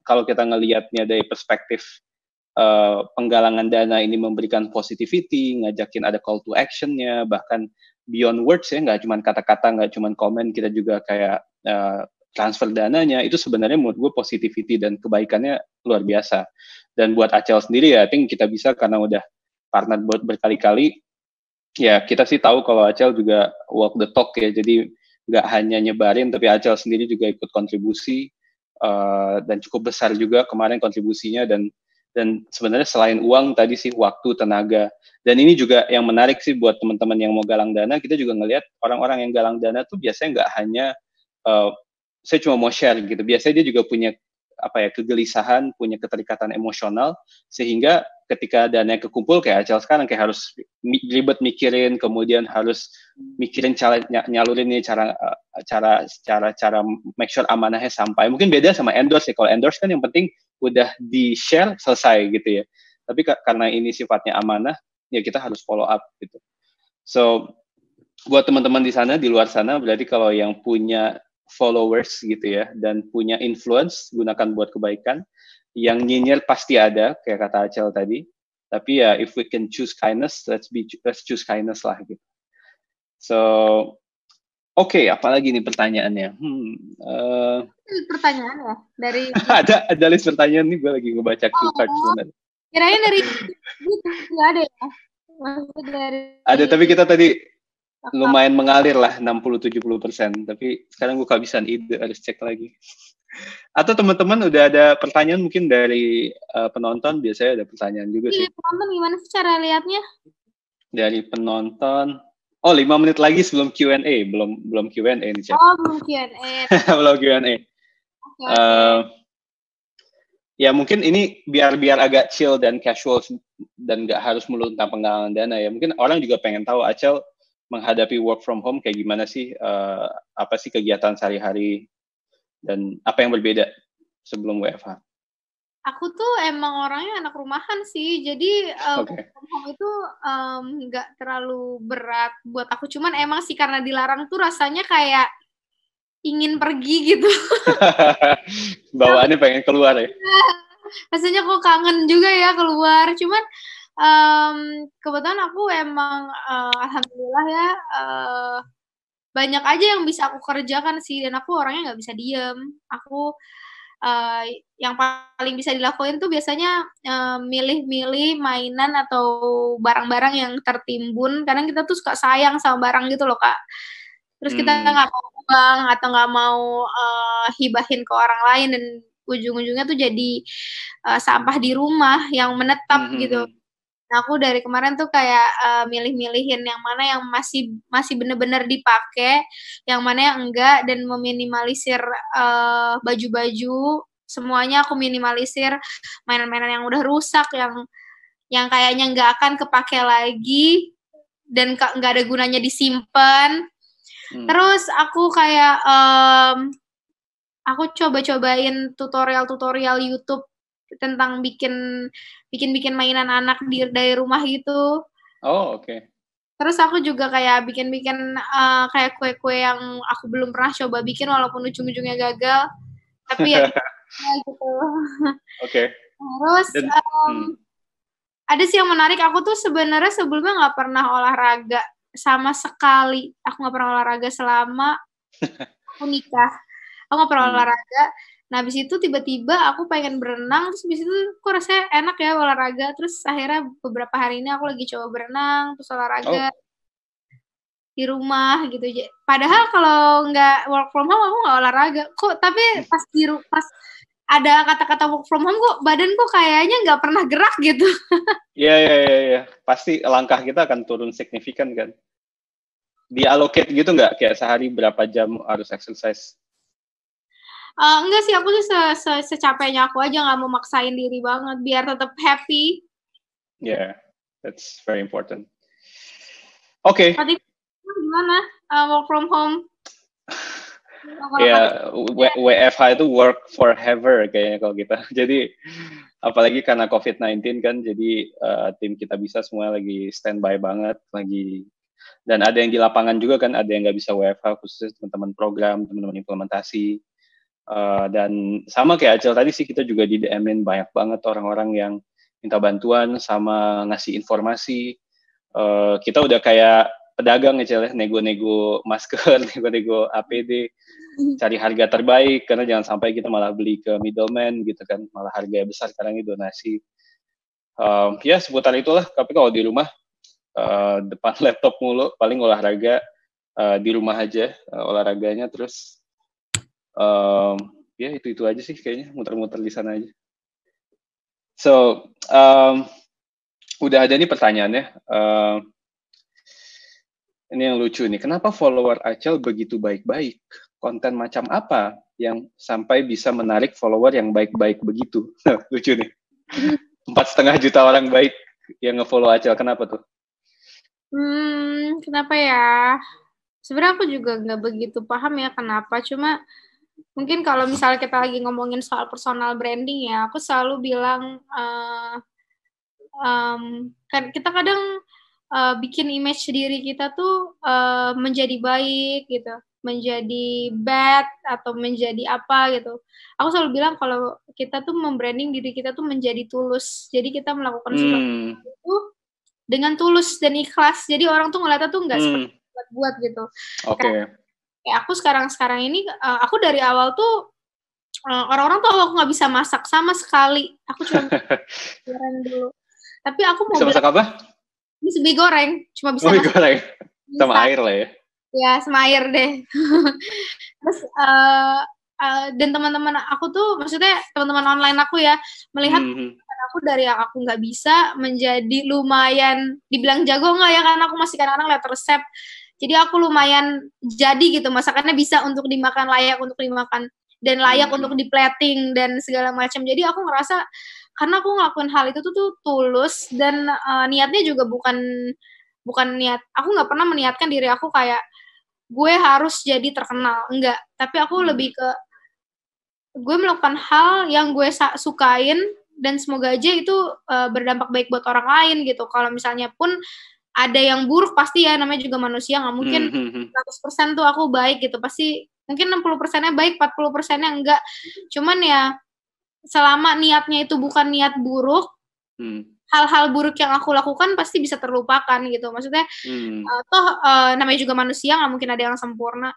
kalau kita ngelihatnya dari perspektif penggalangan dana ini memberikan positivity, ngajakin ada call to action-nya, bahkan beyond words ya, nggak cuma kata-kata, nggak cuma komen, kita juga kayak transfer dananya, itu sebenarnya menurut gue positivity dan kebaikannya luar biasa. Dan buat Acel sendiri ya, I think kita bisa karena udah partner berkali-kali, ya kita sih tahu kalau Acel juga walk the talk ya, jadi nggak hanya nyebarin, tapi Acel sendiri juga ikut kontribusi, dan cukup besar juga kemarin kontribusinya, dan sebenarnya selain uang tadi sih waktu, tenaga, dan ini juga yang menarik sih buat teman-teman yang mau galang dana, kita juga ngelihat orang-orang yang galang dana tuh biasanya nggak hanya saya cuma mau share gitu, biasanya dia juga punya kegelisahan, punya keterikatan emosional, sehingga ketika dana kekumpul kayak Acel sekarang kayak harus ribet mikirin, kemudian harus mikirin cara nyalurin nih, cara make sure amanahnya sampai. Mungkin beda sama endorse ya, kalau endorse kan yang penting udah di share selesai gitu ya. Tapi karena ini sifatnya amanah, ya kita harus follow up gitu. So buat teman-teman di sana, di luar sana, berarti kalau yang punya followers gitu ya, dan punya influence, gunakan buat kebaikan. Yang nyinyir pasti ada, kayak kata Acel tadi. Tapi ya, if we can choose kindness, let's choose kindness lah gitu. So, oke, apalagi nih pertanyaannya? Pertanyaan ya dari ada list pertanyaan nih, gue lagi ngebaca cue card sebenarnya. Kirain dari nggak ada ya? Maksudnya dari ada, tapi kita tadi lumayan mengalir lah 60-70%, tapi sekarang gue kehabisan ide, harus cek lagi. Atau teman-teman udah ada pertanyaan mungkin dari penonton, biasanya ada pertanyaan juga sih. Penonton gimana sih cara lihatnya? Dari penonton, 5 menit lagi sebelum Q&A, belum Q&A nih cek. Belum Q&A. Belum Q&A. Ya mungkin ini biar agak chill dan casual dan nggak harus melulu tentang penggalangan dana ya. Mungkin orang juga pengen tahu Acel menghadapi work from home kayak gimana sih, apa sih kegiatan sehari-hari dan apa yang berbeda sebelum WFH? Aku tuh emang orangnya anak rumahan sih, jadi work from home itu nggak terlalu berat buat aku. Cuman emang sih karena dilarang tuh rasanya kayak ingin pergi gitu. Bawaannya pengen keluar ya? Rasanya kok kangen juga ya keluar. Cuman kebetulan aku emang alhamdulillah ya banyak aja yang bisa aku kerjakan sih, dan aku orangnya nggak bisa diem. Aku yang paling bisa dilakuin tuh biasanya milih-milih mainan atau barang-barang yang tertimbun. Kadang kita tuh suka sayang sama barang gitu loh Kak. Terus kita nggak mau buang atau nggak mau hibahin ke orang lain, dan ujung-ujungnya tuh jadi sampah di rumah yang menetap gitu. Nah, aku dari kemarin tuh kayak milih-milihin yang mana yang masih bener-bener dipakai, yang mana yang enggak, dan meminimalisir baju-baju. Semuanya aku minimalisir, mainan-mainan yang udah rusak, yang kayaknya nggak akan kepake lagi dan nggak ada gunanya disimpan. Terus aku kayak aku coba-cobain tutorial YouTube tentang bikin mainan anak dari rumah gitu. Oke. Terus aku juga kayak bikin kayak kue-kue yang aku belum pernah coba bikin walaupun ujung-ujungnya gagal. Tapi ya gitu. Oke. Terus ada sih yang menarik, aku tuh sebenarnya sebelumnya nggak pernah olahraga sama sekali. Aku nggak pernah olahraga selama aku nikah. Aku nggak pernah olahraga. Nah, habis itu tiba-tiba aku pengen berenang, terus habis itu kok rasanya enak ya olahraga. Terus akhirnya beberapa hari ini aku lagi coba berenang, terus olahraga di rumah gitu. Padahal kalau nggak work from home aku nggak olahraga. Tapi pas ada kata-kata work from home kok badanku kayaknya nggak pernah gerak gitu. Iya. Pasti langkah kita akan turun signifikan kan. Diallocate gitu nggak? Kayak sehari berapa jam harus exercise? Enggak sih, aku tuh secapeknya aku aja, nggak mau maksain diri banget biar tetap happy. Yeah, that's very important. Oke. Tadi gimana work from home? Ya, WFH itu work forever kayaknya kalau kita. Jadi apalagi karena COVID-19 kan, jadi tim kita bisa semua lagi standby banget lagi. Dan ada yang di lapangan juga kan, ada yang nggak bisa WFH, khususnya teman-teman program, teman-teman implementasi. Dan sama kayak Acel tadi sih, kita juga di DM-in banyak banget orang-orang yang minta bantuan sama ngasih informasi. Kita udah kayak pedagang ya Acel ya, nego-nego masker, nego-nego APD. cari harga terbaik, karena jangan sampai kita malah beli ke middleman gitu kan, malah harga besar karena ini donasi. Ya seputar itulah. Tapi kalau di rumah depan laptop mulu, paling olahraga di rumah aja, olahraganya. Terus ya itu aja sih kayaknya, muter-muter di sana aja. So udah ada nih pertanyaannya. Ini yang lucu nih, kenapa follower Acel begitu baik-baik? Konten macam apa yang sampai bisa menarik follower yang baik-baik begitu? Lucu nih. 4,5 juta orang baik yang nge-follow Acel, kenapa tuh? Kenapa ya? Sebenarnya aku juga nggak begitu paham ya kenapa. Cuma mungkin kalau misalnya kita lagi ngomongin soal personal branding ya, aku selalu bilang kan kita kadang bikin image diri kita tuh menjadi baik gitu, menjadi bad atau menjadi apa gitu. Aku selalu bilang kalau kita tuh membranding diri kita tuh menjadi tulus. Jadi kita melakukan sesuatu itu dengan tulus dan ikhlas. Jadi orang tuh ngeliatnya tuh nggak seperti buat-buat gitu. Oke. Kayak aku sekarang ini, aku dari awal tuh orang-orang tuh aku nggak bisa masak sama sekali. Aku cuma goreng dulu. Tapi aku mau bisa masak apa? Bisa mie goreng, cuma bisa mie goreng sama air lah ya. Ya, sama air deh. Terus dan teman-teman aku tuh, maksudnya teman-teman online aku ya, melihat aku dari yang aku nggak bisa menjadi lumayan dibilang jago nggak ya, karena aku masih kadang-kadang lihat resep. Jadi aku lumayan jadi gitu, masakannya bisa untuk dimakan, layak untuk dimakan dan layak untuk di-plating dan segala macam. Jadi aku ngerasa karena aku ngelakuin hal itu tuh tulus dan niatnya juga bukan niat. Aku nggak pernah meniatkan diri aku kayak gue harus jadi terkenal, enggak. Tapi aku lebih ke gue melakukan hal yang gue sukain dan semoga aja itu berdampak baik buat orang lain gitu. Kalau misalnya pun ada yang buruk pasti ya, namanya juga manusia, nggak mungkin 100% tuh aku baik gitu. Pasti mungkin 60%-nya baik, 40%-nya enggak. Cuman ya selama niatnya itu bukan niat buruk, hal-hal buruk yang aku lakukan pasti bisa terlupakan gitu. Maksudnya toh namanya juga manusia, nggak mungkin ada yang sempurna.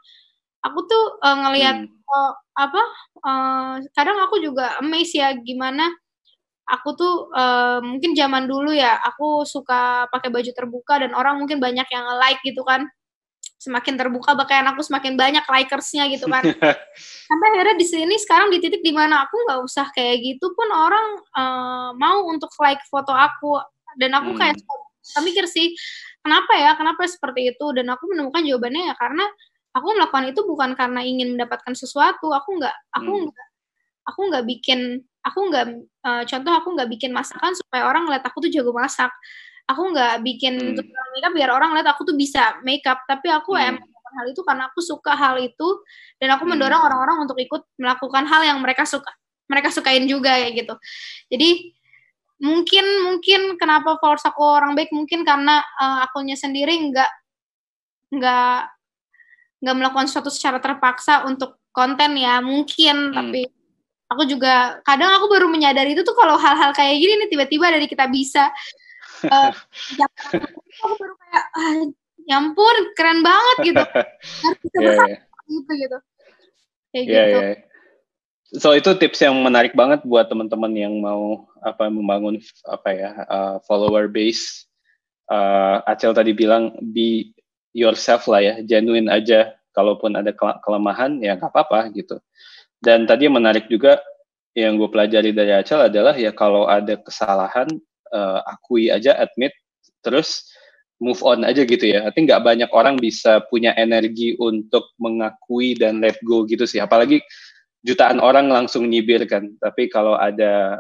Aku tuh ngelihat kadang aku juga amazed ya gimana aku tuh mungkin zaman dulu ya aku suka pakai baju terbuka dan orang mungkin banyak yang like gitu kan. Semakin terbuka pakaian aku semakin banyak likersnya gitu kan. Sampai akhirnya di sini sekarang di titik dimana aku nggak usah kayak gitu pun orang mau untuk like foto aku, dan aku kayak mikir sih kenapa seperti itu, dan aku menemukan jawabannya ya karena aku melakukan itu bukan karena ingin mendapatkan sesuatu. Aku nggak bikin masakan supaya orang ngeliat aku tuh jago masak. Aku nggak bikin tutorial makeup biar orang lihat aku tuh bisa makeup, tapi aku emang melakukan hal itu karena aku suka hal itu dan aku mendorong orang-orang untuk ikut melakukan hal yang mereka sukain juga kayak gitu. Jadi mungkin kenapa followers aku orang baik mungkin karena akunnya sendiri nggak melakukan sesuatu secara terpaksa untuk konten ya mungkin, tapi aku juga kadang aku baru menyadari itu tuh kalau hal-hal kayak gini nih tiba-tiba dari kita bisa aku baru kayak ya ampun keren banget gitu. gitu kayak gitu. So itu tips yang menarik banget buat teman-teman yang mau membangun follower base. Acel tadi bilang be yourself lah ya, genuine aja. Kalaupun ada kelemahan ya nggak apa-apa gitu. Dan tadi yang menarik juga yang gue pelajari dari Acel adalah ya kalau ada kesalahan akui aja, admit, terus move on aja gitu ya. Artinya nggak banyak orang bisa punya energi untuk mengakui dan let go gitu sih. Apalagi jutaan orang langsung nyibir kan. Tapi kalau ada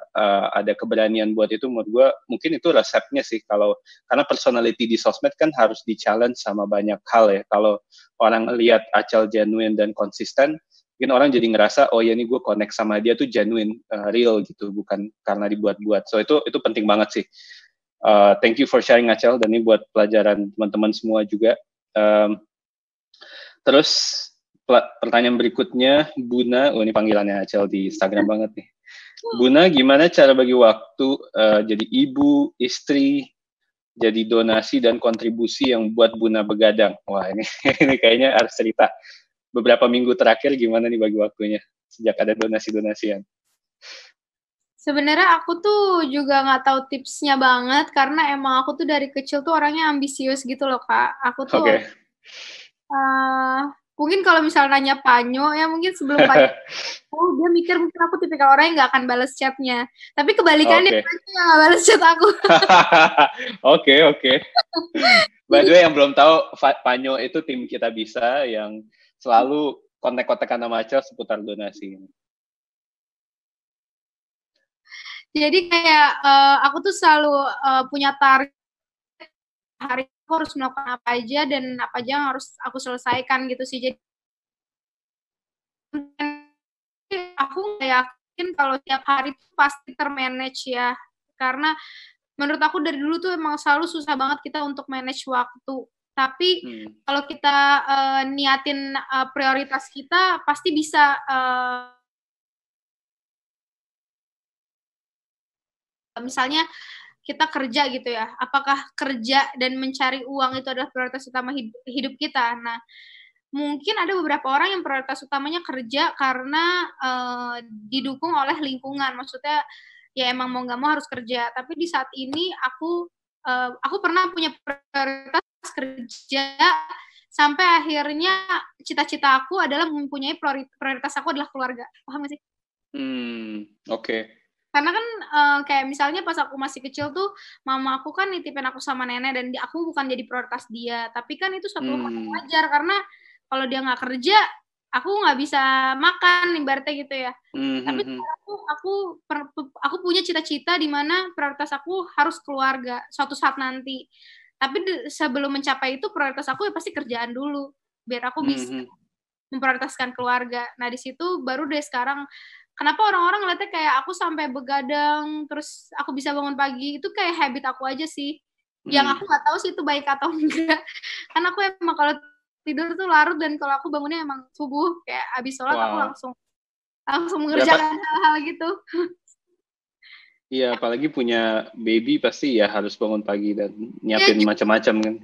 keberanian buat itu, menurut gue mungkin itu resepnya sih. Karena personality di sosmed kan harus di-challenge sama banyak hal ya. Kalau orang lihat Acel genuine dan konsisten, mungkin orang jadi ngerasa oh ya ini gue connect sama dia tuh genuine, real gitu, bukan karena dibuat-buat. So itu penting banget sih. Thank you for sharing Acel, dan ini buat pelajaran teman-teman semua juga. Terus pertanyaan berikutnya Buna, ini panggilannya Acel di Instagram banget nih. Buna, gimana cara bagi waktu jadi ibu, istri, jadi donasi dan kontribusi yang buat Buna begadang? Wah ini kayaknya harus cerita. beberapa minggu terakhir gimana nih bagi waktunya sejak ada donasi-donasian? Sebenarnya aku tuh juga nggak tahu tipsnya banget karena emang aku tuh dari kecil tuh orangnya ambisius gitu loh Kak. Aku tuh Oke. mungkin kalau misalnya nanya Panyo ya mungkin sebelum Panyo dia mikir mungkin aku tipikal orang yang nggak akan balas chatnya. Tapi kebalikannya Oke. Panyo yang nggak balas chat aku. Oke. By the way, yang belum tahu, Panyo itu tim Kita Bisa yang selalu kontak-kontakan sama Acel seputar donasi. Jadi kayak aku tuh selalu punya target hari aku harus melakukan apa aja dan apa aja yang harus aku selesaikan gitu sih. Jadi aku nggak yakin kalau tiap hari tuh pasti termanage ya. Karena menurut aku dari dulu tuh emang selalu susah banget kita untuk manage waktu. Tapi kalau kita niatin prioritas kita pasti bisa misalnya kita kerja gitu ya, apakah kerja dan mencari uang itu adalah prioritas utama hidup kita? Nah, mungkin ada beberapa orang yang prioritas utamanya kerja karena didukung oleh lingkungan, maksudnya ya emang mau nggak mau harus kerja. Tapi di saat ini aku pernah punya prioritas kerja sampai akhirnya cita-cita aku adalah mempunyai prioritas aku adalah keluarga. Paham nggak sih? Oke. Karena kan kayak misalnya pas aku masih kecil tuh mama aku kan nitipin aku sama nenek dan aku bukan jadi prioritas dia, tapi kan itu suatu hal yang wajar karena kalau dia nggak kerja aku nggak bisa makan ibaratnya gitu ya. Tapi aku punya cita-cita di mana prioritas aku harus keluarga suatu saat nanti. Tapi sebelum mencapai itu prioritas aku ya pasti kerjaan dulu biar aku bisa memprioritaskan keluarga. Nah di situ baru deh sekarang kenapa orang-orang ngeliatnya kayak aku sampai begadang terus aku bisa bangun pagi itu kayak habit aku aja sih. Yang aku nggak tahu sih itu baik atau enggak. Karena aku emang kalau tidur tuh larut dan kalau aku bangunnya emang subuh kayak abis sholat aku langsung mengerjakan hal-hal gitu. Iya, apalagi punya baby pasti ya harus bangun pagi dan nyiapin macam-macam kan.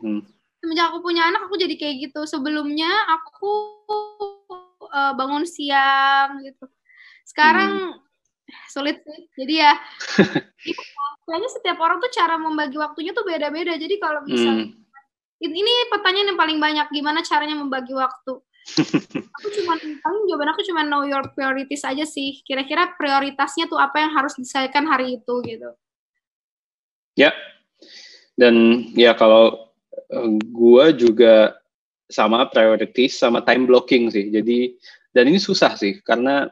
Semenjak aku punya anak aku jadi kayak gitu. Sebelumnya aku bangun siang gitu. Sekarang sulit sih. Jadi ya kayaknya setiap orang tuh cara membagi waktunya tuh beda-beda. Jadi kalau misalnya ini pertanyaan yang paling banyak, gimana caranya membagi waktu? Jawaban aku cuma know your priorities aja sih. Kira-kira prioritasnya tuh apa yang harus diselesaikan hari itu gitu. Ya. Dan ya kalau gua juga sama priorities sama time blocking sih. Jadi dan ini susah sih karena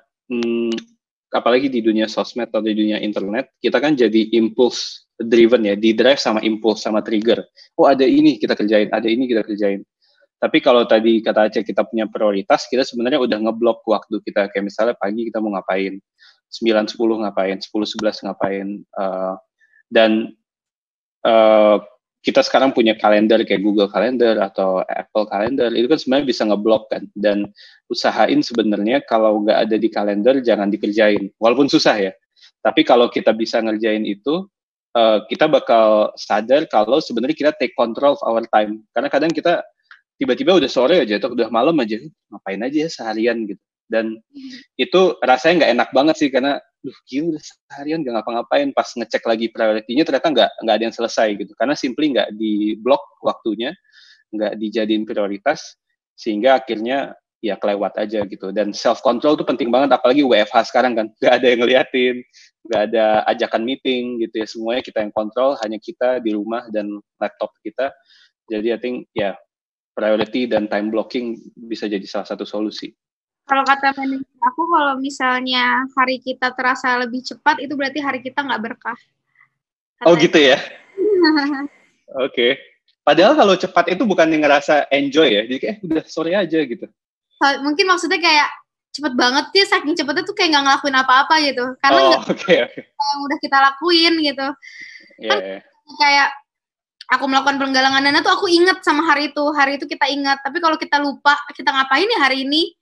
apalagi di dunia sosmed atau di dunia internet kita kan jadi impulse driven ya, di drive sama impulse sama trigger. Oh ada ini kita kerjain, ada ini kita kerjain. Tapi kalau tadi kata Aceh kita punya prioritas, kita sebenarnya udah ngeblok waktu kita. Kayak misalnya pagi kita mau ngapain, 9-10 ngapain, 10-11 ngapain. Dan kita sekarang punya kalender kayak Google Calendar atau Apple Calendar, itu kan sebenarnya bisa ngeblok kan. Dan usahain sebenarnya kalau nggak ada di kalender jangan dikerjain. Walaupun susah ya. Tapi kalau kita bisa ngerjain itu, kita bakal sadar kalau sebenarnya kita take control of our time. Karena kadang kita tiba-tiba udah sore aja atau udah malam aja ngapain aja ya seharian gitu, dan itu rasanya nggak enak banget sih karena gila udah seharian nggak ngapa-ngapain, pas ngecek lagi prioritinya ternyata nggak ada yang selesai gitu karena simply nggak di blok waktunya, nggak dijadiin prioritas sehingga akhirnya ya kelewat aja gitu. Dan self control tuh penting banget apalagi WFH sekarang kan nggak ada yang ngeliatin, nggak ada ajakan meeting gitu ya, semuanya kita yang kontrol, hanya kita di rumah dan laptop kita. Jadi I think ya priority dan time blocking bisa jadi salah satu solusi. Kalau kata manajer aku, kalau misalnya hari kita terasa lebih cepat, itu berarti hari kita nggak berkah. Katanya. Oh gitu ya? Oke. Padahal kalau cepat itu bukan yang ngerasa enjoy ya, jadi kayak udah sore aja gitu. Mungkin maksudnya kayak cepet banget ya, saking cepetnya tuh kayak nggak ngelakuin apa-apa gitu. Karena nggak yang udah kita lakuin gitu. Kan kayak aku melakukan penggalangan dana tuh aku inget sama hari itu kita ingat. Tapi kalau kita lupa kita ngapain ya hari ini,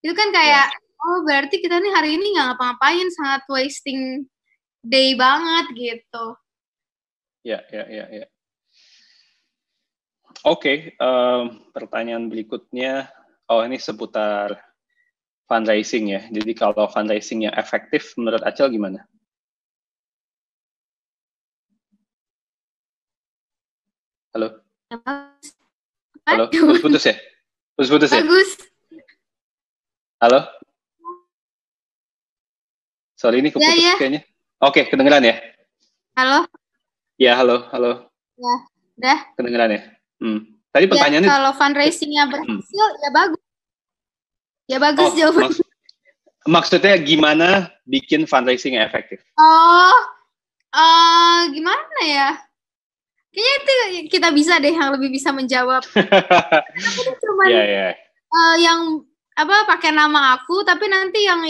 itu kan kayak oh berarti kita nih hari ini nggak ngapa-ngapain, sangat wasting day banget gitu. Ya. Oke, pertanyaan berikutnya ini seputar fundraising ya. Jadi kalau fundraising yang efektif menurut Acel gimana? Halo? Halo? Putus-putus ya? Putus-putus ya? Bagus. Halo? Sorry, ini keputus kayaknya. Oke, kedengeran ya? Halo? Ya, halo. Ya, udah. Kedengeran ya? Tadi pertanyaannya... Kalau fundraising-nya berhasil, ya bagus. Ya bagus jawabannya. Maksudnya gimana bikin fundraising yang efektif? Gimana ya? Kayaknya itu kita bisa deh yang lebih bisa menjawab. Cuman yang pakai nama aku, tapi nanti yang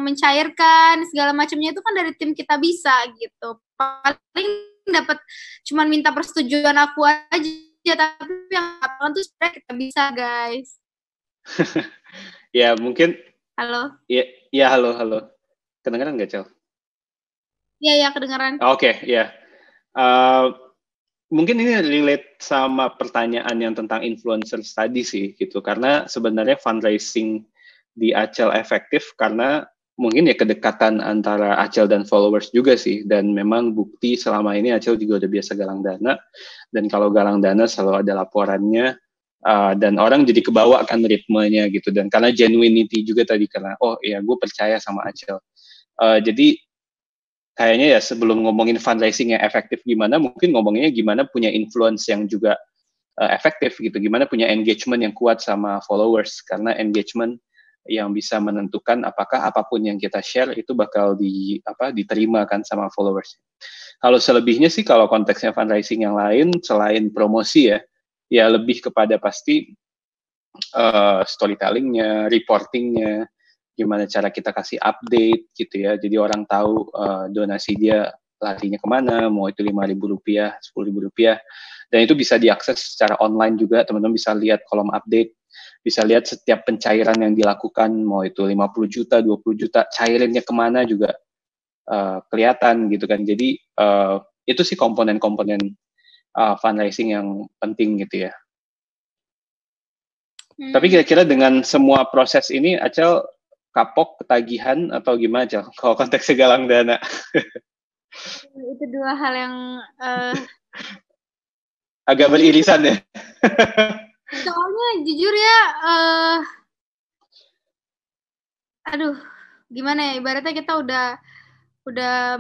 mencairkan segala macamnya itu kan dari tim kita bisa gitu. Paling dapat cuman minta persetujuan aku aja, tapi yang apa tuh sebenarnya kita bisa, guys. Ya mungkin. Halo. Ya halo. Kedengeran nggak, Cel? Iya kedengeran. Oke, ya. Mungkin ini relate sama pertanyaan yang tentang influencer tadi sih gitu, karena sebenarnya fundraising di Acel efektif karena mungkin ya kedekatan antara Acel dan followers juga sih, dan memang bukti selama ini Acel juga udah biasa galang dana, dan kalau galang dana selalu ada laporannya, dan orang jadi kebawa kan ritmenya gitu, dan karena genuinity juga tadi, karena gue percaya sama Acel. Jadi kayaknya ya sebelum ngomongin fundraising yang efektif gimana, mungkin ngomonginnya gimana punya influence yang juga efektif gitu, gimana punya engagement yang kuat sama followers, karena engagement yang bisa menentukan apakah apapun yang kita share itu bakal diterima kan sama followers. Kalau selebihnya sih, kalau konteksnya fundraising yang lain selain promosi ya lebih kepada pasti storytellingnya, reportingnya, gimana cara kita kasih update gitu ya, jadi orang tahu donasi dia larinya kemana, mau itu Rp5.000, Rp10.000, dan itu bisa diakses secara online juga, teman-teman bisa lihat kolom update, bisa lihat setiap pencairan yang dilakukan, mau itu 50 juta, 20 juta, cairannya kemana juga kelihatan gitu kan, jadi itu sih komponen-komponen fundraising yang penting gitu ya. Tapi kira-kira dengan semua proses ini, Acel kapok, ketagihan, atau gimana, Acel? Kalau konteksnya galang dana. Itu dua hal yang agak beririsan ya. Soalnya jujur ya, gimana ya, ibaratnya kita udah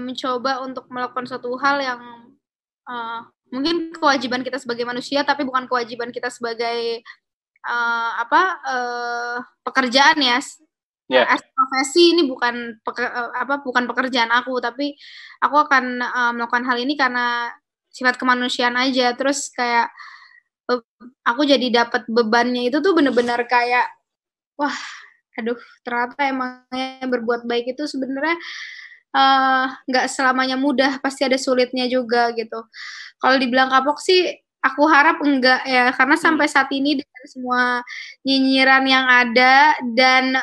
mencoba untuk melakukan suatu hal yang mungkin kewajiban kita sebagai manusia, tapi bukan kewajiban kita sebagai pekerjaan ya. As profesi ini bukan pekerjaan aku, tapi aku akan melakukan hal ini karena sifat kemanusiaan aja. Terus kayak aku jadi dapat bebannya itu tuh bener-bener kayak ternyata emangnya berbuat baik itu sebenarnya nggak selamanya mudah, pasti ada sulitnya juga gitu. Kalau dibilang kapok sih, aku harap enggak ya, karena sampai saat ini dengan semua nyinyiran yang ada dan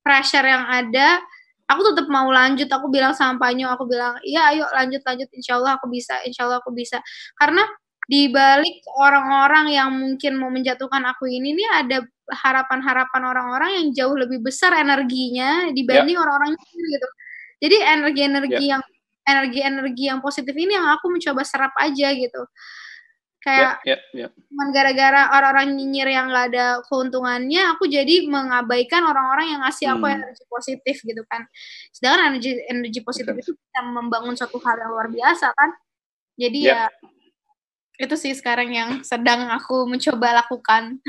pressure yang ada, aku tetap mau lanjut. Aku bilang sama Panyo, aku bilang, iya ayo lanjut, insya Allah aku bisa. Karena di balik orang-orang yang mungkin mau menjatuhkan aku ini nih, ada harapan-harapan orang-orang yang jauh lebih besar energinya dibanding orang-orang gitu. Jadi energi yang positif ini yang aku mencoba serap aja gitu. Kayak cuman gara-gara orang-orang nyinyir yang gak ada keuntungannya, aku jadi mengabaikan orang-orang yang ngasih aku energi positif gitu kan. Sedangkan energi positif itu bisa membangun suatu hal yang luar biasa kan. Jadi ya itu sih sekarang yang sedang aku mencoba lakukan.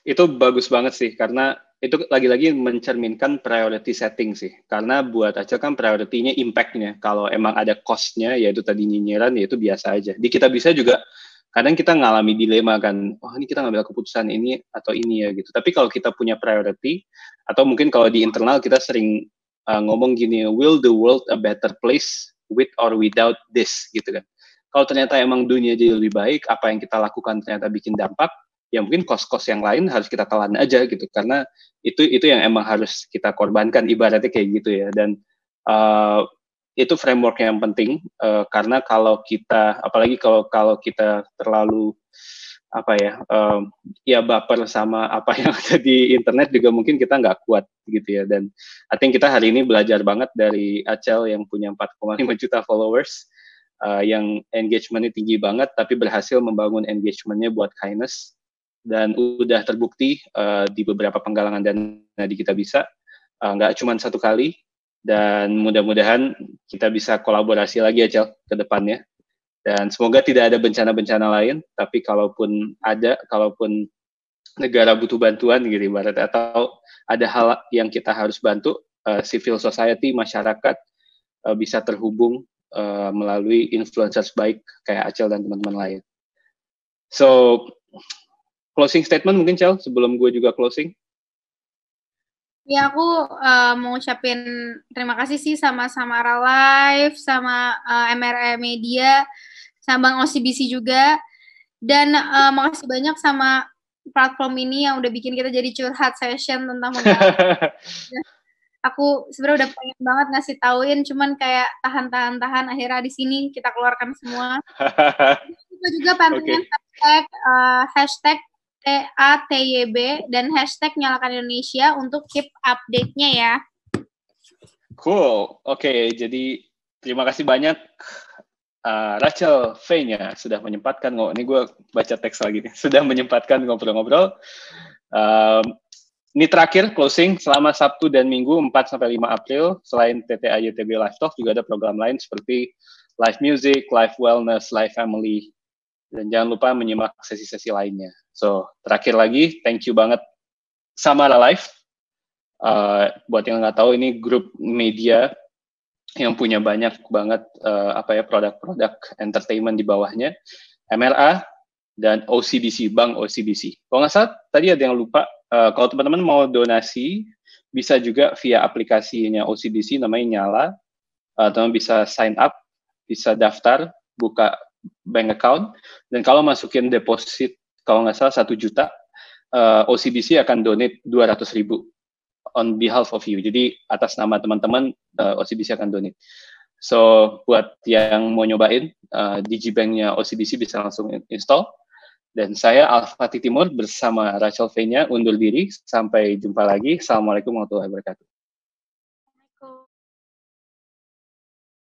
Itu bagus banget sih, karena itu lagi-lagi mencerminkan priority setting sih. Karena buat Acel kan priority-nya impact-nya. Kalau emang ada cost-nya, yaitu tadi nyinyiran, ya itu biasa aja. Di kita bisa juga, kadang kita ngalami dilema kan, ini kita ngambil keputusan ini atau ini ya gitu. Tapi kalau kita punya priority, atau mungkin kalau di internal kita sering ngomong gini, will the world a better place with or without this gitu kan. Kalau ternyata emang dunia jadi lebih baik, apa yang kita lakukan ternyata bikin dampak, ya mungkin kos-kos yang lain harus kita telan aja gitu, karena itu yang emang harus kita korbankan, ibaratnya kayak gitu ya. Dan itu framework yang penting, karena kalau kita, apalagi kalau kita terlalu ya baper sama apa yang ada di internet juga mungkin kita nggak kuat gitu ya. Dan I think kita hari ini belajar banget dari Acel yang punya 4,5 juta followers, yang engagementnya tinggi banget, tapi berhasil membangun engagementnya buat kindness, dan udah terbukti di beberapa penggalangan dana di Kita Bisa, nggak cuma satu kali, dan mudah-mudahan kita bisa kolaborasi lagi Acel ke depannya. Dan semoga tidak ada bencana-bencana lain, tapi kalaupun negara butuh bantuan gitu ibarat, atau ada hal yang kita harus bantu, civil society, masyarakat bisa terhubung melalui influencers baik kayak Acel dan teman-teman lain. So, closing statement mungkin Cel, sebelum gue juga closing. Ya, aku mau ngucapin terima kasih sih sama Samara Live, sama MRE Media, sama Bang OCBC juga. Dan makasih banyak sama platform ini yang udah bikin kita jadi curhat session tentang penggalangan. Aku sebenarnya udah pengen banget ngasih tauin, cuman kayak tahan, akhirnya di sini kita keluarkan semua. Kita juga pantengin hashtag TATYB dan hashtag Nyalakan Indonesia untuk keep update-nya ya. Cool. Oke, jadi terima kasih banyak Rachel V-nya sudah menyempatkan, ini gue baca teks lagi nih, sudah menyempatkan ngobrol-ngobrol. Ini terakhir closing, selama Sabtu dan Minggu 4-5 April, selain TTAYTB Live Talk, juga ada program lain seperti live music, live wellness, live family, dan jangan lupa menyimak sesi-sesi lainnya. So, terakhir lagi, thank you banget Samara Live. Buat yang nggak tahu, ini grup media yang punya banyak banget produk-produk entertainment di bawahnya, MRA dan OCBC, Bank OCBC. Kalau nggak salah, tadi ada yang lupa, kalau teman-teman mau donasi, bisa juga via aplikasinya OCBC, namanya Nyala, teman bisa sign up, bisa daftar, buka bank account, dan kalau masukin deposit, kalau nggak salah 1 juta, OCBC akan donate 200.000 on behalf of you. Jadi atas nama teman-teman, OCBC akan donate. So buat yang mau nyobain, digibank-nya OCBC bisa langsung install. Dan saya Al-Fatih Timur bersama Rachel V-nya undur diri. Sampai jumpa lagi. Assalamualaikum warahmatullahi wabarakatuh.